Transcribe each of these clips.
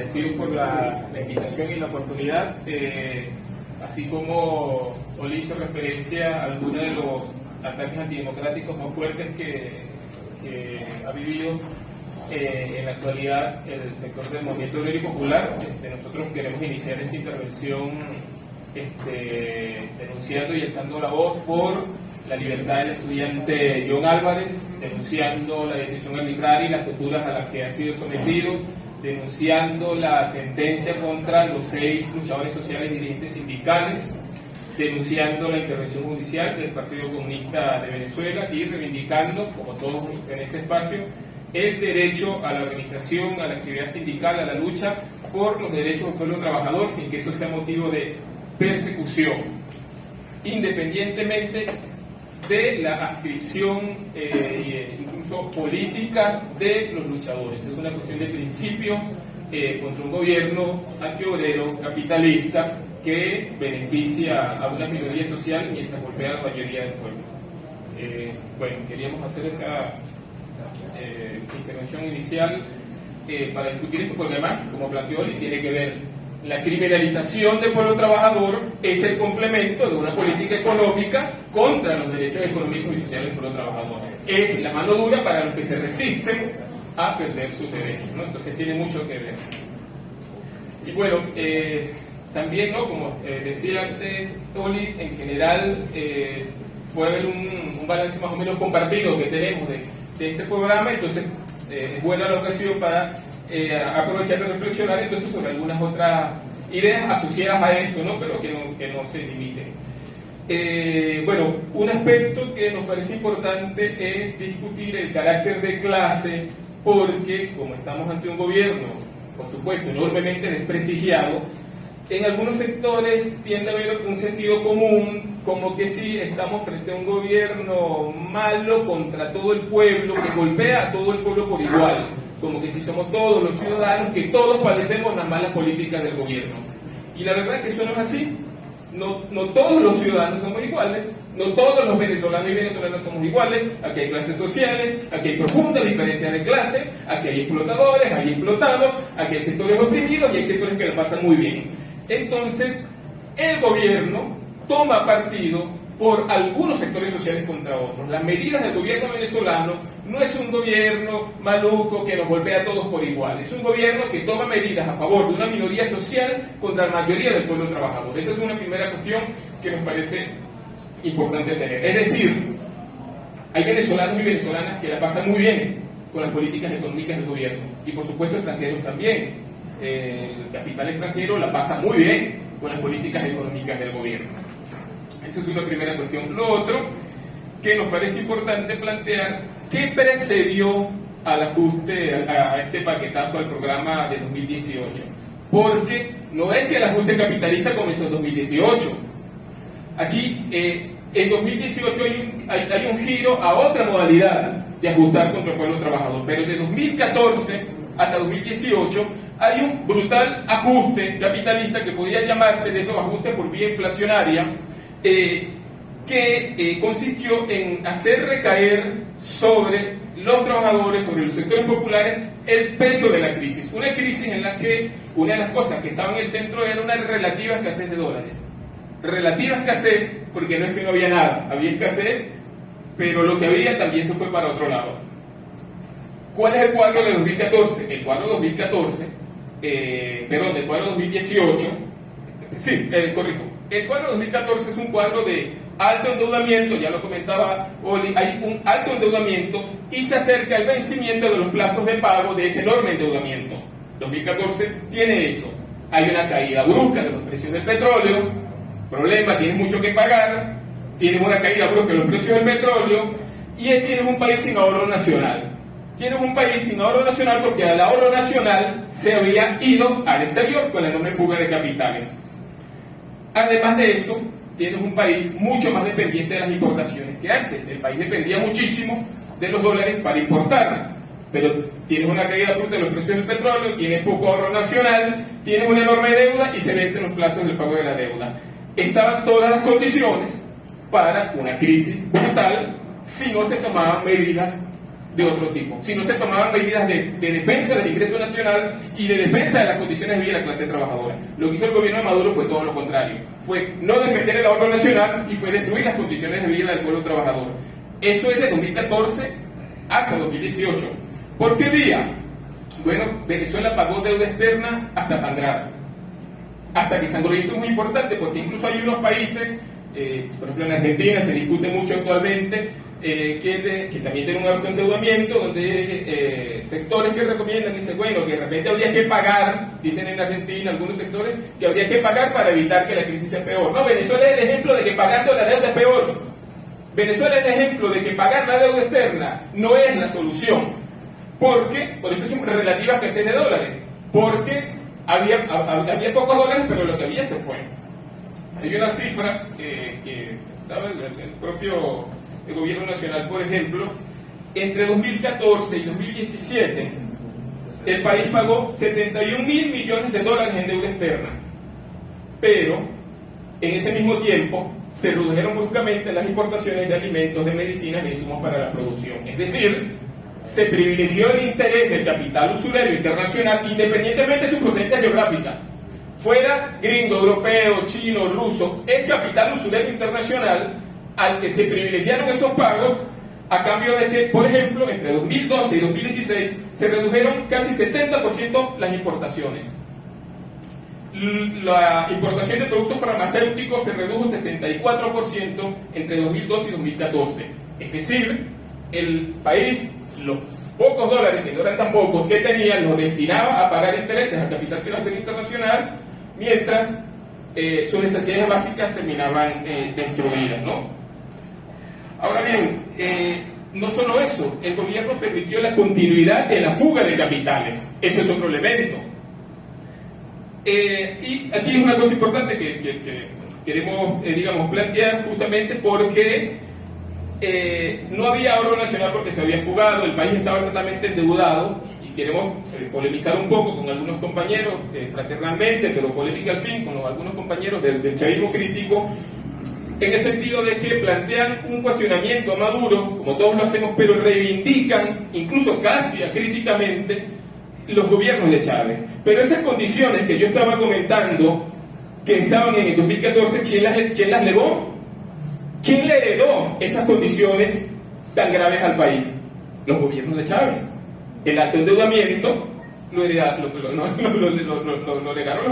agradecidos por la invitación y la oportunidad, así como Oli hizo referencia a algunos de los ataques antidemocráticos más fuertes que ha vivido en la actualidad el sector del movimiento obrero y popular. Nosotros queremos iniciar esta intervención denunciando y alzando la voz por la libertad del estudiante John Álvarez, denunciando la detención arbitraria y las torturas a las que ha sido sometido, denunciando la sentencia contra los 6 luchadores sociales y dirigentes sindicales, denunciando la intervención judicial del Partido Comunista de Venezuela y reivindicando, como todos en este espacio, el derecho a la organización, a la actividad sindical, a la lucha por los derechos del pueblo trabajador, sin que eso sea motivo de persecución, independientemente de la adscripción incluso política de los luchadores. Es una cuestión de principios contra un gobierno antiobrero, capitalista, que beneficia a una minoría social mientras golpea a la mayoría del pueblo. Bueno, queríamos hacer esa intervención inicial para discutir esto, porque además, como planteó Oli, tiene que ver. La criminalización del pueblo trabajador es el complemento de una política económica contra los derechos económicos y sociales del pueblo trabajador. Es la mano dura para los que se resisten a perder sus derechos, ¿no? Entonces tiene mucho que ver. Y bueno, también, ¿no?, como decía antes Oli, en general puede haber un balance más o menos compartido que tenemos de este programa. Entonces es buena la ocasión para aprovechar de reflexionar entonces sobre algunas otras ideas asociadas a esto, ¿no?, pero que no se limiten. Bueno, un aspecto que nos parece importante es discutir el carácter de clase, porque como estamos ante un gobierno, por supuesto, enormemente desprestigiado, en algunos sectores tiende a haber un sentido común, como que sí, estamos frente a un gobierno malo contra todo el pueblo, que golpea a todo el pueblo por igual, como que si somos todos los ciudadanos, que todos padecemos las malas políticas del gobierno. Y la verdad es que eso no es así. No todos los ciudadanos somos iguales, no todos los venezolanos y venezolanas somos iguales. Aquí hay clases sociales, aquí hay profundas diferencias de clase, aquí hay explotadores, hay explotados, aquí hay sectores oprimidos y hay sectores que la pasan muy bien. Entonces, el gobierno toma partido por algunos sectores sociales contra otros. Las medidas del gobierno venezolano no es un gobierno maluco que nos golpea a todos por igual, es un gobierno que toma medidas a favor de una minoría social contra la mayoría del pueblo trabajador. Esa es una primera cuestión que nos parece importante tener. Es decir, hay venezolanos y venezolanas que la pasan muy bien con las políticas económicas del gobierno, y por supuesto extranjeros también. El capital extranjero la pasa muy bien con las políticas económicas del gobierno. Esa es una primera cuestión. Lo otro que nos parece importante plantear, ¿qué precedió al ajuste, a este paquetazo al programa de 2018? Porque no es que el ajuste capitalista comenzó en 2018. Aquí, en 2018 hay un giro a otra modalidad de ajustar contra el pueblo trabajador, pero de 2014 hasta 2018 hay un brutal ajuste capitalista que podría llamarse de esos ajustes por vía inflacionaria, que consistió en hacer recaer sobre los trabajadores, sobre los sectores populares, el peso de la crisis. Una crisis en la que una de las cosas que estaba en el centro era una relativa escasez de dólares. Relativa escasez porque no es que no había nada, había escasez, pero lo que había también se fue para otro lado. ¿Cuál es el cuadro de 2014? El cuadro 2014, el cuadro 2018, corrijo. El cuadro 2014 es un cuadro de alto endeudamiento, ya lo comentaba Oli, hay un alto endeudamiento y se acerca el vencimiento de los plazos de pago de ese enorme endeudamiento. 2014 tiene eso. Hay una caída brusca de los precios del petróleo, problema, tienes mucho que pagar, tienes una caída brusca de los precios del petróleo y tienes un país sin ahorro nacional. Tienes un país sin ahorro nacional porque el ahorro nacional se había ido al exterior con la enorme fuga de capitales. Además de eso, tienes un país mucho más dependiente de las importaciones que antes. El país dependía muchísimo de los dólares para importar, pero tienes una caída bruta de los precios del petróleo, tienes poco ahorro nacional, tienes una enorme deuda y se vencen los plazos del pago de la deuda. Estaban todas las condiciones para una crisis brutal si no se tomaban medidas de otro tipo, sino se tomaban medidas de defensa del ingreso nacional y de defensa de las condiciones de vida de la clase trabajadora. Lo que hizo el gobierno de Maduro fue todo lo contrario, fue no defender el ahorro nacional y fue destruir las condiciones de vida del pueblo trabajador. Eso es de 2014 hasta 2018. ¿Por qué vía? Bueno, Venezuela pagó deuda externa hasta sangrar, hasta que sangró. Y esto es muy importante porque incluso hay unos países, por ejemplo en Argentina se discute mucho actualmente, que también tienen un alto endeudamiento, donde sectores que recomiendan, dicen, bueno, que de repente habría que pagar, dicen en Argentina algunos sectores, que habría que pagar para evitar que la crisis sea peor. No, Venezuela es el ejemplo de que pagando la deuda es peor. Venezuela es el ejemplo de que pagar la deuda externa no es la solución. Porque, por eso es relativa escasez de dólares, porque había pocos dólares, pero lo que había se fue. Hay unas cifras que daba el propio gobierno nacional, por ejemplo, entre 2014 y 2017, el país pagó 71 mil millones de dólares en deuda externa, pero en ese mismo tiempo se redujeron bruscamente las importaciones de alimentos, de medicinas e insumos para la producción. Es decir, se privilegió el interés del capital usurero internacional independientemente de su procedencia geográfica. Fuera gringo, europeo, chino, ruso, es capital usurero internacional al que se privilegiaron esos pagos a cambio de que, por ejemplo, entre 2012 y 2016 se redujeron casi 70% las importaciones. La importación de productos farmacéuticos se redujo 64% entre 2012 y 2014. Es decir, el país, los pocos dólares, que no eran tan pocos, que tenía, los destinaba a pagar intereses al capital financiero internacional, mientras sus necesidades básicas terminaban destruidas, ¿no? Ahora bien, no solo eso, el gobierno permitió la continuidad de la fuga de capitales. Eso es otro elemento. Y aquí es una cosa importante que queremos, digamos, plantear justamente porque no había ahorro nacional porque se había fugado, el país estaba totalmente endeudado y queremos polemizar un poco con algunos compañeros, fraternalmente, pero polémica al fin, con algunos compañeros del chavismo crítico, en el sentido de que plantean un cuestionamiento a Maduro, como todos lo hacemos, pero reivindican, incluso casi críticamente, los gobiernos de Chávez. Pero estas condiciones que yo estaba comentando, que estaban en el 2014, ¿quién las legó? ¿Quién le heredó esas condiciones tan graves al país? Los gobiernos de Chávez. El alto endeudamiento lo legaron los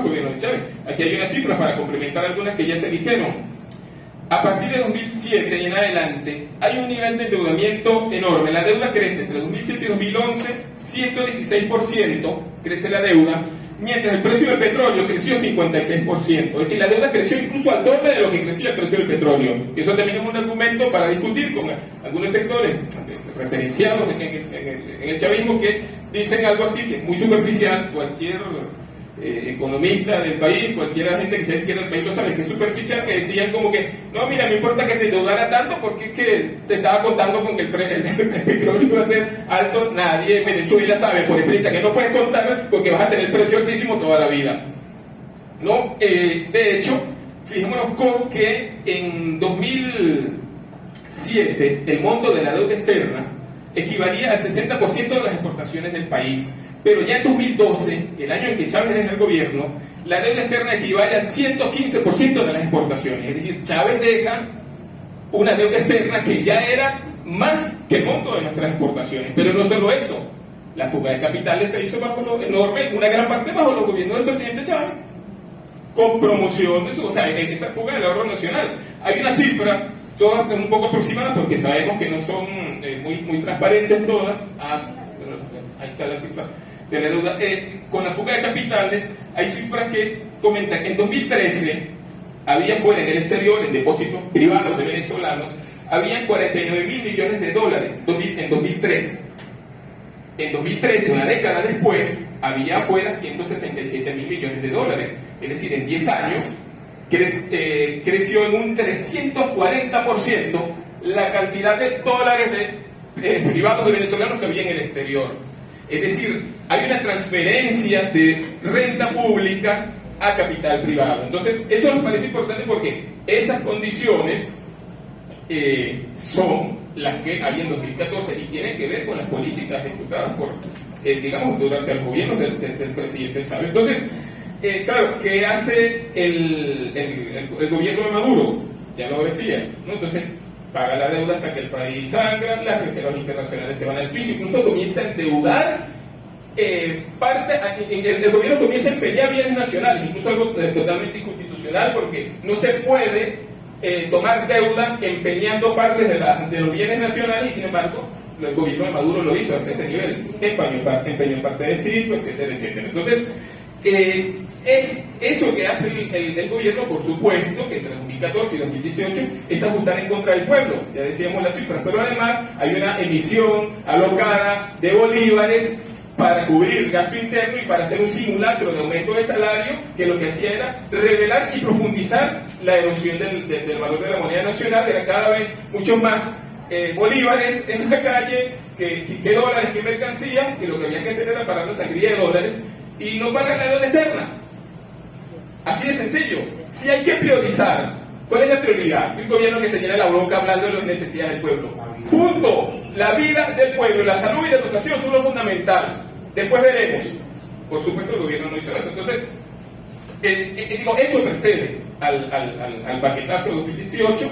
gobiernos de Chávez. Aquí hay unas cifras para complementar algunas que ya se dijeron. A partir de 2007 y en adelante hay un nivel de endeudamiento enorme. La deuda crece entre 2007 y 2011, 116% crece la deuda, mientras el precio del petróleo creció 56%. Es decir, la deuda creció incluso al doble de lo que crecía el precio del petróleo. Eso también es un argumento para discutir con algunos sectores referenciados en el chavismo que dicen algo así, que es muy superficial. Cualquier economista del país, cualquier gente que se quiera el país lo sabe, que es superficial, que decían como que no, mira, no importa que se endeudara tanto porque es que se estaba contando con que el petróleo iba a ser alto. Nadie en Venezuela sabe por experiencia que no puedes contar porque vas a tener precio altísimo toda la vida, ¿no? De hecho, fijémonos con que en 2007 el monto de la deuda externa equivalía al 60% de las exportaciones del país. Pero ya en 2012, el año en que Chávez deja el gobierno, la deuda externa equivale al 115% de las exportaciones. Es decir, Chávez deja una deuda externa que ya era más que el monto de nuestras exportaciones. Pero no solo eso, la fuga de capitales se hizo bajo una gran parte bajo los gobiernos del presidente Chávez, con promoción de o sea, en esa fuga del ahorro nacional. Hay una cifra, todas un poco aproximadas porque sabemos que no son muy transparentes todas. Ahí está la cifra de la deuda. Con la fuga de capitales, hay cifras que comentan que en 2013 había fuera en el exterior, en depósitos privados de venezolanos, habían 49 mil millones de dólares en 2003. En 2013, una década después, había afuera 167 mil millones de dólares. Es decir, en 10 años creció en un 340% la cantidad de dólares privados de venezolanos que había en el exterior. Es decir, hay una transferencia de renta pública a capital privado. Entonces, eso nos parece importante porque esas condiciones son las que había en 2014 y tienen que ver con las políticas ejecutadas por, digamos, durante los gobiernos del presidente Chávez. Entonces, claro, ¿qué hace el gobierno de Maduro? Ya lo decía, ¿no? Entonces, paga la deuda hasta que el país sangra, las reservas internacionales se van al piso, incluso comienza a endeudar el gobierno comienza a empeñar bienes nacionales, incluso algo totalmente inconstitucional, porque no se puede tomar deuda empeñando partes de los bienes nacionales, y sin embargo el gobierno de Maduro lo hizo hasta ese nivel, empeñó parte de Citgo, etcétera, etcétera. Entonces, es eso que hace el gobierno, por supuesto, que entre 2014 y 2018 es ajustar en contra del pueblo, ya decíamos las cifras, pero además hay una emisión alocada de bolívares para cubrir gasto interno y para hacer un simulacro de aumento de salario, que lo que hacía era revelar y profundizar la erosión del valor de la moneda nacional. Era cada vez mucho más bolívares en la calle que dólares, que mercancía, que lo que había que hacer era parar la sangría de dólares y no pagar la deuda externa. Así de sencillo. Si hay que priorizar, ¿cuál es la prioridad? Si un gobierno que se llena la boca hablando de las necesidades del pueblo. Punto. La vida del pueblo, la salud y la educación son lo fundamental. Después veremos. Por supuesto, el gobierno no hizo eso. Entonces, eso precede al paquetazo de 2018,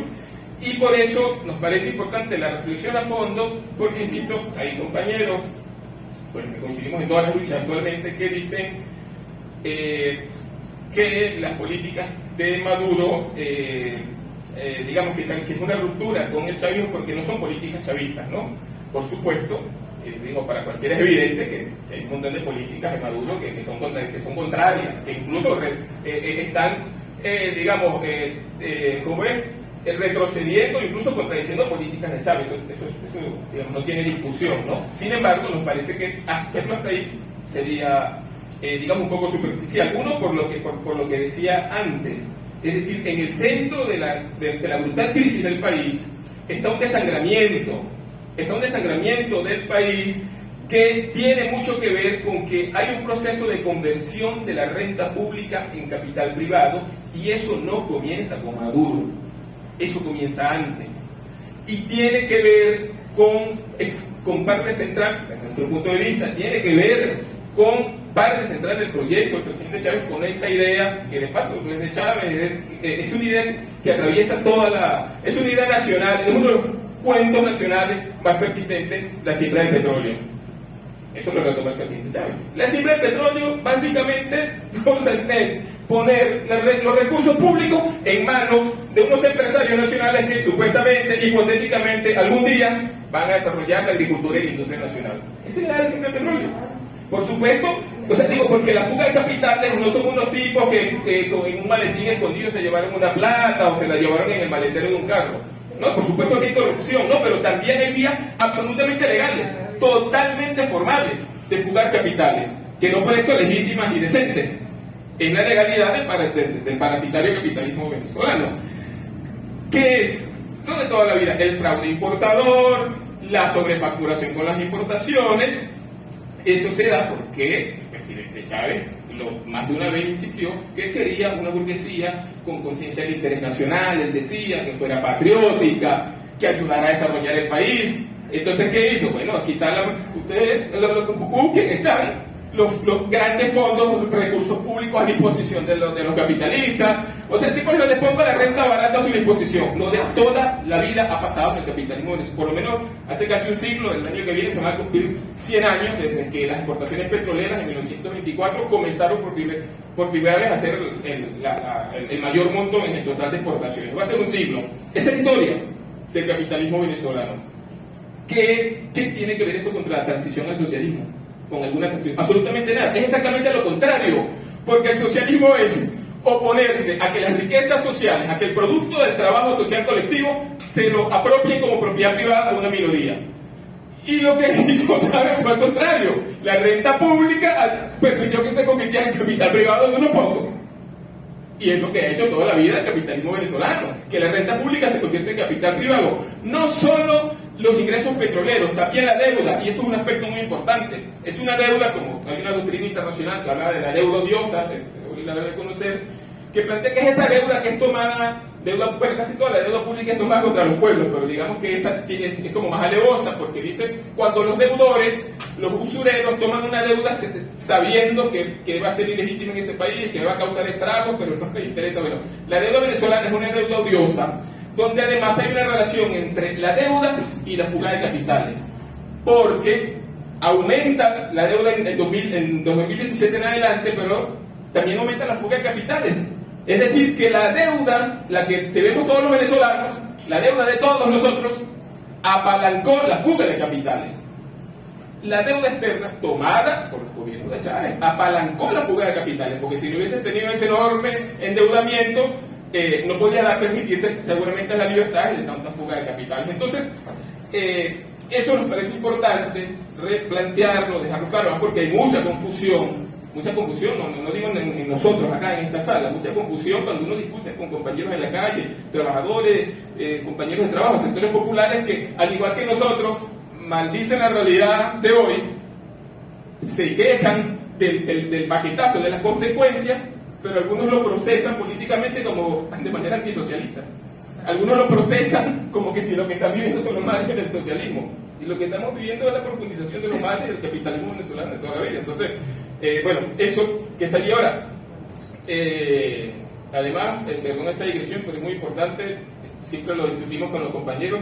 y por eso nos parece importante la reflexión a fondo, porque, insisto, hay compañeros con los que coincidimos en todas las luchas actualmente que dicen que las políticas de Maduro, digamos que es una ruptura con el chavismo, porque no son políticas chavistas, ¿no? Por supuesto, digo, para cualquiera es evidente que hay un montón de políticas de Maduro que son contrarias, que incluso están, digamos, ¿cómo es? Retrocediendo, incluso contradiciendo políticas de Chávez. Eso digamos, no tiene discusión, ¿no? Sin embargo, nos parece que verlo hasta ahí sería, digamos, un poco superficial. Uno, por lo que decía antes, es decir, en el centro de la brutal crisis del país está un desangramiento del país que tiene mucho que ver con que hay un proceso de conversión de la renta pública en capital privado, y eso no comienza con Maduro, eso comienza antes, y tiene que ver con parte central, desde nuestro punto de vista, tiene que ver con parte central del proyecto del presidente Chávez, con esa idea que, de paso, no es de Chávez, es una idea que atraviesa es una idea nacional, es uno de los cuentos nacionales más persistentes, la siembra del petróleo. Eso lo retoma el presidente Chávez. La siembra del petróleo, básicamente, es poner los recursos públicos en manos de unos empresarios nacionales que supuestamente, hipotéticamente, algún día van a desarrollar la agricultura y la industria nacional. Esa es la siembra del petróleo. Por supuesto, o sea, digo, porque la fuga de capitales no son unos tipos que en un maletín escondido se llevaron una plata o se la llevaron en el maletero de un carro. No, por supuesto que hay corrupción, no, pero también hay vías absolutamente legales, totalmente formales, de fugar capitales, que no pueden ser legítimas y decentes. Es la legalidad del parasitario capitalismo venezolano. ¿Qué es? Lo de toda la vida, el fraude importador, la sobrefacturación con las importaciones. Eso se da porque el presidente Chávez más de una vez insistió que quería una burguesía con conciencia del interés nacional. Él decía que fuera patriótica, que ayudara a desarrollar el país. Entonces, ¿qué hizo? Bueno, aquí están ustedes busquen, están los grandes fondos, recursos públicos a disposición de los capitalistas. O sea, el tipo les pongo la renta barata a su disposición. Lo de toda la vida ha pasado en el capitalismo, por lo menos hace casi un siglo. El año que viene se van a cumplir 100 años desde que las exportaciones petroleras en 1924 comenzaron por primera vez a hacer el mayor monto en el total de exportaciones. Va a ser un siglo. Esa es la historia del capitalismo venezolano. ¿Qué tiene que ver eso contra la transición al socialismo? Con alguna transición, absolutamente nada. Es exactamente lo contrario, porque el socialismo es oponerse a que las riquezas sociales, a que el producto del trabajo social colectivo se lo apropie como propiedad privada a una minoría. Y lo que hizo Chávez fue al contrario. La renta pública permitió que se convirtiera en capital privado de unos pocos. Y es lo que ha hecho toda la vida el capitalismo venezolano, que la renta pública se convierte en capital privado. No solo los ingresos petroleros, también la deuda, y eso es un aspecto muy importante. Es una deuda, como hay una doctrina internacional que habla de la deuda odiosa, la debe conocer, que plantea que es esa deuda que es tomada deuda, bueno, casi toda la deuda pública es tomada contra los pueblos, pero digamos que esa es como más alevosa, porque dice, cuando los deudores, los usureros, toman una deuda sabiendo que va a ser ilegítima en ese país, que va a causar estragos, pero no les interesa. Bueno, la deuda venezolana es una deuda odiosa, donde además hay una relación entre la deuda y la fuga de capitales, porque aumenta la deuda en 2017 en adelante, pero también aumenta la fuga de capitales. Es decir, que la deuda, la que debemos todos los venezolanos, la deuda de todos nosotros, apalancó la fuga de capitales. La deuda externa, tomada por el gobierno de Chávez, apalancó la fuga de capitales, porque si no hubiese tenido ese enorme endeudamiento, no podía permitirte seguramente la libertad de tanta fuga de capitales. Entonces, eso nos parece importante replantearlo, dejarlo claro, porque hay mucha confusión, no digo en nosotros acá en esta sala, mucha confusión cuando uno discute con compañeros en la calle, trabajadores, compañeros de trabajo, sectores populares que, al igual que nosotros, maldicen la realidad de hoy, se quejan del paquetazo, de las consecuencias, pero algunos lo procesan políticamente como de manera antisocialista. Algunos lo procesan como que si lo que están viviendo son los males del socialismo. Y lo que estamos viviendo es la profundización de los males del capitalismo venezolano de toda la vida. Entonces, bueno, eso que está allí ahora. Además, perdón esta digresión, pero es muy importante, siempre lo discutimos con los compañeros.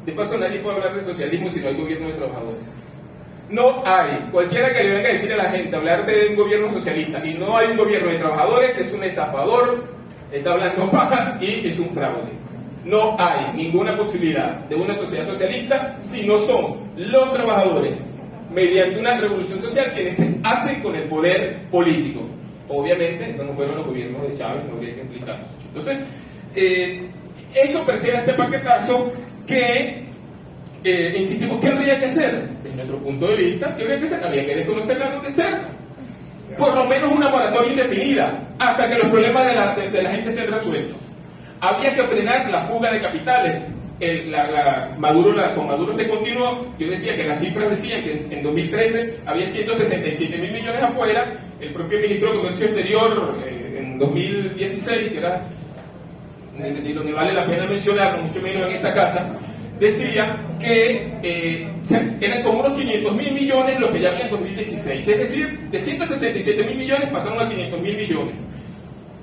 De paso, nadie puede hablar de socialismo si no hay gobierno de trabajadores. No hay, cualquiera que le venga a decir a la gente, hablar de un gobierno socialista y no hay un gobierno de trabajadores, es un estafador, está hablando paja y es un fraude. No hay ninguna posibilidad de una sociedad socialista si no son los trabajadores, mediante una revolución social, quienes se hacen con el poder político. Obviamente, eso no fueron los gobiernos de Chávez, no habría que explicar mucho. Entonces, eso persigue este paquetazo que, insistimos, ¿qué habría que hacer? Desde nuestro punto de vista, ¿qué habría que hacer? Habría que reconocer la deuda externa. Por lo menos una moratoria indefinida, hasta que los problemas de la gente estén resueltos. Había que frenar la fuga de capitales. Con Maduro se continuó. Yo decía que las cifras decían que en 2013 había 167.000 millones afuera. El propio ministro de Comercio Exterior en 2016, que era donde vale la pena mencionarlo, mucho menos en esta casa, decía que eran como unos 500.000 millones los que ya había en 2016. Es decir, de 167.000 millones pasaron a 500.000 millones.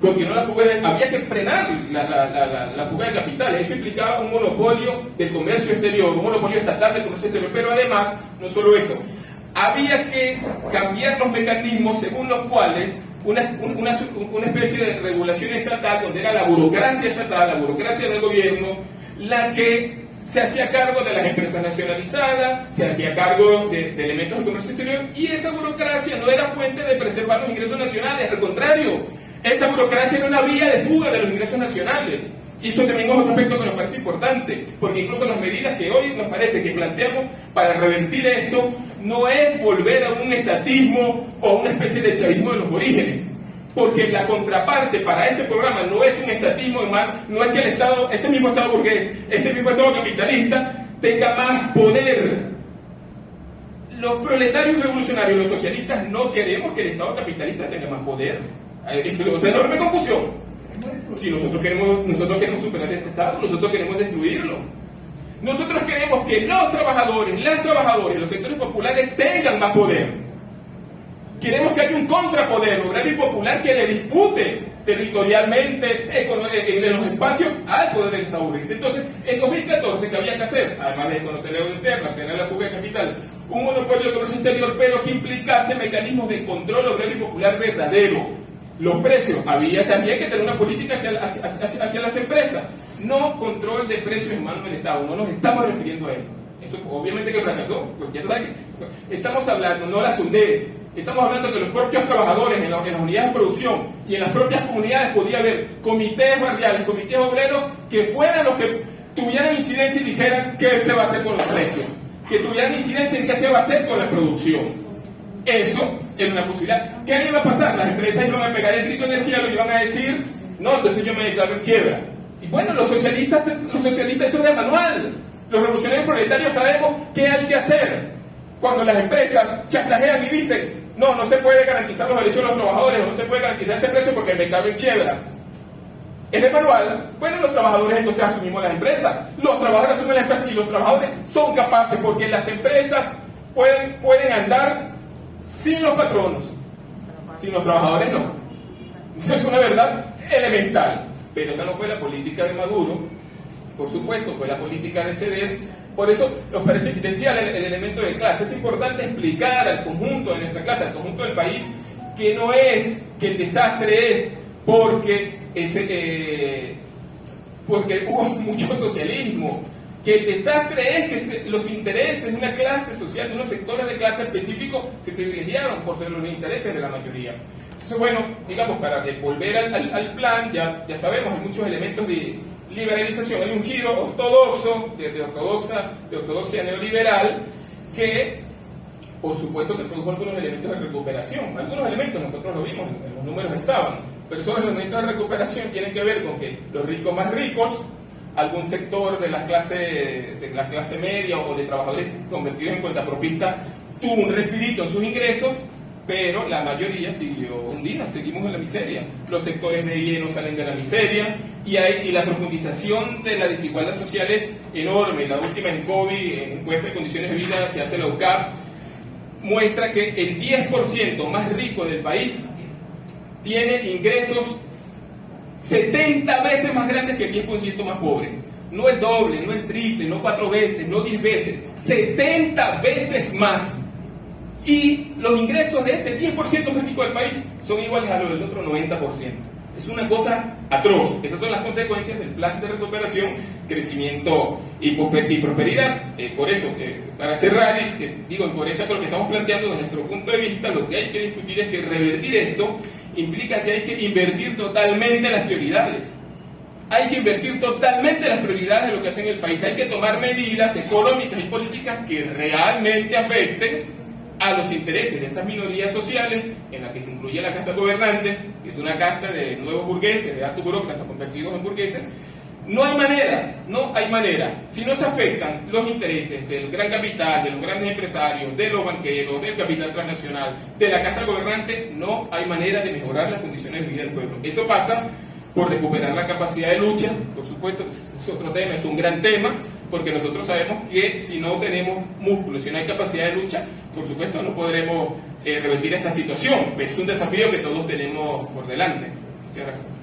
Continuó la fuga había que frenar la fuga de capitales. Eso implicaba un monopolio del comercio exterior, un monopolio estatal del comercio exterior, pero además, no solo eso, había que cambiar los mecanismos según los cuales una especie de regulación estatal, donde era la burocracia estatal, la burocracia del gobierno, la que se hacía cargo de las empresas nacionalizadas, se hacía cargo de elementos del comercio exterior, y esa burocracia no era fuente de preservar los ingresos nacionales, al contrario, esa burocracia era una vía de fuga de los ingresos nacionales. Y eso también es otro aspecto que nos parece importante, porque incluso las medidas que hoy nos parece que planteamos para revertir esto no es volver a un estatismo o una especie de chavismo de los orígenes, porque la contraparte para este programa no es un estatismo, no es que el Estado, este mismo Estado burgués, este mismo Estado capitalista tenga más poder. Los proletarios revolucionarios, los socialistas, no queremos que el Estado capitalista tenga más poder. Es una enorme confusión. Si nosotros queremos superar este Estado, nosotros queremos destruirlo. Nosotros queremos que los trabajadores, las trabajadoras, los sectores populares tengan más poder. Queremos que haya un contrapoder obrero y popular que le dispute territorialmente en los espacios al poder del Estado burgués. Entonces, en 2014, ¿qué había que hacer? Además de conocer la deuda externa, frenar la fuga de capital, un monopolio de comercio exterior, pero que implicase mecanismos de control obrero y popular verdadero. Los precios, había también que tener una política hacia las empresas, no control de precios en manos del Estado. No nos estamos refiriendo a eso. Eso obviamente que fracasó, porque estamos hablando, no la SUNDE, estamos hablando que los propios trabajadores en las unidades de producción y en las propias comunidades podía haber comités barriales, comités obreros que fueran los que tuvieran incidencia y dijeran qué se va a hacer con los precios, que tuvieran incidencia en qué se va a hacer con la producción. Eso era una posibilidad. ¿Qué iba a pasar? Las empresas iban a pegar el grito en el cielo y iban a decir, no, entonces yo me declaro en quiebra. Y bueno, los socialistas eso es de manual. Los revolucionarios proletarios sabemos qué hay que hacer cuando las empresas chantajean y dicen, no se puede garantizar los derechos de los trabajadores, no se puede garantizar ese precio porque el mercado en quiebra. es de manual, bueno, los trabajadores entonces asumimos las empresas. Los trabajadores asumen las empresas y los trabajadores son capaces, porque las empresas pueden andar sin los patronos, sin los trabajadores no. Eso es una verdad elemental. Pero esa no fue la política de Maduro, por supuesto, fue la política de ceder. Por eso nos parece, decía el elemento de clase, es importante explicar al conjunto de nuestra clase, al conjunto del país, que no es, que el desastre es porque hubo mucho socialismo, que el desastre es que los intereses de una clase social, de unos sectores de clase específicos, se privilegiaron por ser los intereses de la mayoría. Entonces, bueno, digamos, para volver al plan, ya sabemos, hay muchos elementos de liberalización, hay un giro ortodoxo, de ortodoxia neoliberal, que por supuesto que produjo algunos elementos de recuperación. Algunos elementos nosotros lo vimos, en los números estaban, pero esos elementos de recuperación tienen que ver con que los ricos más ricos, algún sector de la clase media o de trabajadores convertidos en cuentapropistas tuvo un respirito en sus ingresos, pero la mayoría siguió hundida, seguimos en la miseria. Los sectores medianos salen de la miseria y la profundización de la desigualdad social es enorme. La última encuesta de condiciones de vida que hace la UCAP muestra que el 10% más rico del país tiene ingresos 70 veces más grandes que el 10% más pobre. No el doble, no el triple, no 4 veces, no 10 veces, 70 veces más. Y los ingresos de ese 10% más rico del país son iguales a los del otro 90%. Es una cosa atroz. Esas son las consecuencias del plan de recuperación, crecimiento y prosperidad. Por eso, para cerrar, digo, en coherencia con lo que estamos planteando desde nuestro punto de vista, lo que hay que discutir es que revertir esto implica que hay que invertir totalmente las prioridades. Hay que invertir totalmente las prioridades de lo que hace en el país. Hay que tomar medidas económicas y políticas que realmente afecten a los intereses de esas minorías sociales, en las que se incluye la casta gobernante, que es una casta de nuevos burgueses, de altos burócratas convertidos en burgueses. No hay manera. Si no se afectan los intereses del gran capital, de los grandes empresarios, de los banqueros, del capital transnacional, de la casta gobernante, no hay manera de mejorar las condiciones de vida del pueblo. Eso pasa por recuperar la capacidad de lucha, por supuesto, es otro tema, es un gran tema, porque nosotros sabemos que si no tenemos músculos, si no hay capacidad de lucha, por supuesto no podremos revertir esta situación, pero es un desafío que todos tenemos por delante. Muchas gracias.